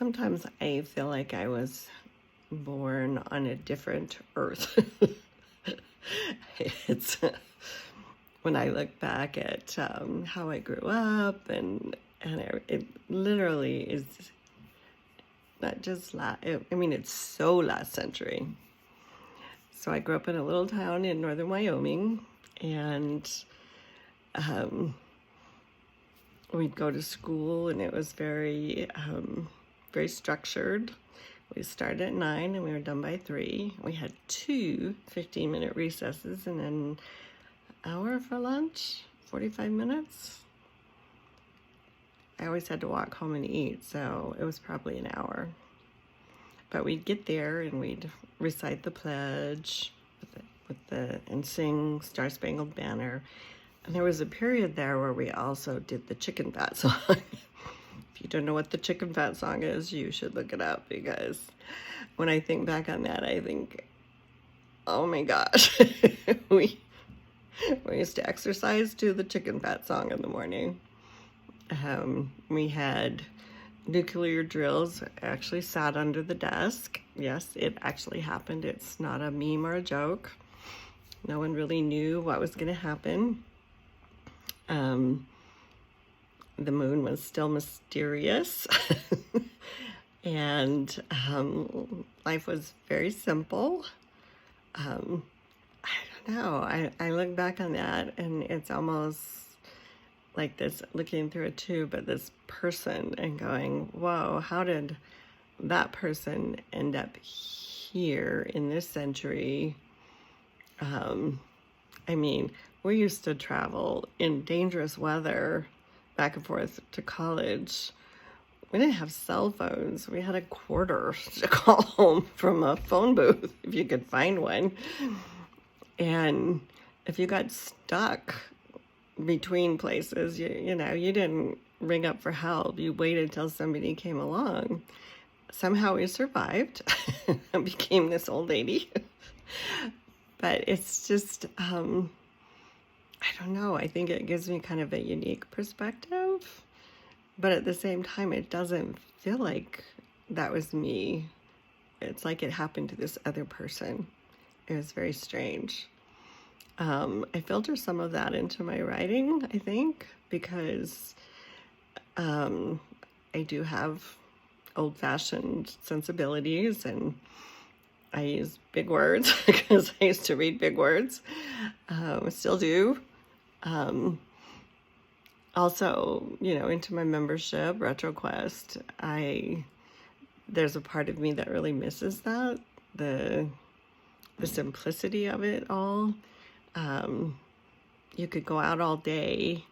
Sometimes I feel like I was born on a different earth. It's when I look back at how I grew up, it literally is not just it's so last century. So I grew up in a little town in northern Wyoming, and we'd go to school, and it was very structured. We started at 9 and we were done by 3. We had 2 15-minute recesses and an hour for lunch, 45 minutes. I always had to walk home and eat, so it was probably an hour. But we'd get there and we'd recite the pledge and sing Star Spangled Banner. And there was a period there where we also did the chicken fat song. If you don't know what the chicken fat song is, you should look it up, because when I think back on that, I think, oh my gosh, we used to exercise to the chicken fat song in the morning. We had nuclear drills. I actually sat under the desk. Yes, it actually happened. It's not a meme or a joke. No one really knew what was going to happen. The moon was still mysterious. And life was very simple. I don't know. I look back on that, and it's almost like this, looking through a tube at this person and going, whoa, how did that person end up here in this century? We used to travel in dangerous weather back and forth to college. We didn't have cell phones. We had a quarter to call home from a phone booth if you could find one. And if you got stuck between places, you didn't ring up for help. You waited till somebody came along. Somehow we survived and became this old lady. But it's just, I don't know. I think it gives me kind of a unique perspective. But at the same time, it doesn't feel like that was me. It's like it happened to this other person. It was very strange. I filter some of that into my writing, I think, because I do have old-fashioned sensibilities, and I use big words because I used to read big words. Still do. Also, into my membership, RetroQuest, there's a part of me that really misses that, the simplicity of it all. You could go out all day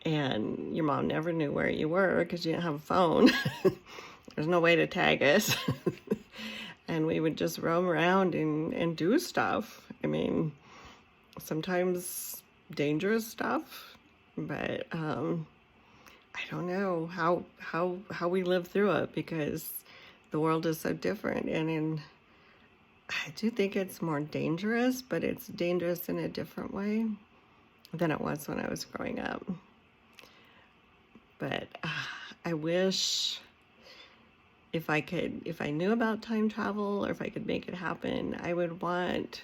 and your mom never knew where you were because you didn't have a phone. There's no way to tag us. And we would just roam around and do stuff. Sometimes dangerous stuff, but I don't know how we live through it, because the world is so different. And I do think it's more dangerous, but it's dangerous in a different way than it was when I was growing up. But I wish if I knew about time travel, or if I could make it happen, I would want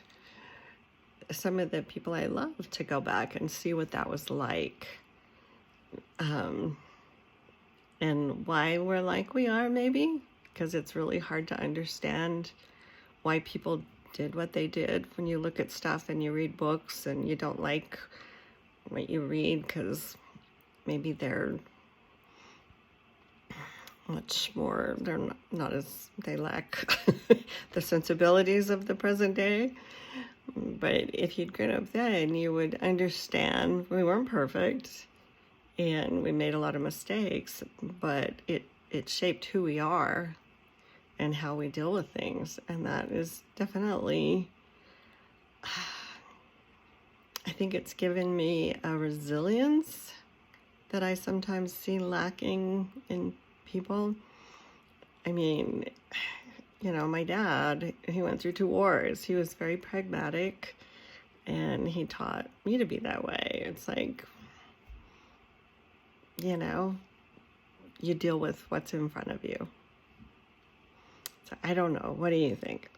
some of the people I love to go back and see what that was like. And why we're like we are, maybe, because it's really hard to understand why people did what they did. When you look at stuff and you read books and you don't like what you read because maybe they're much more, they lack the sensibilities of the present day. But if you'd grown up then, you would understand we weren't perfect and we made a lot of mistakes, but it shaped who we are and how we deal with things. And that is definitely, I think it's given me a resilience that I sometimes see lacking in people. My dad, he went through 2 wars. He was very pragmatic, and he taught me to be that way. It's like, you deal with what's in front of you. So I don't know. What do you think?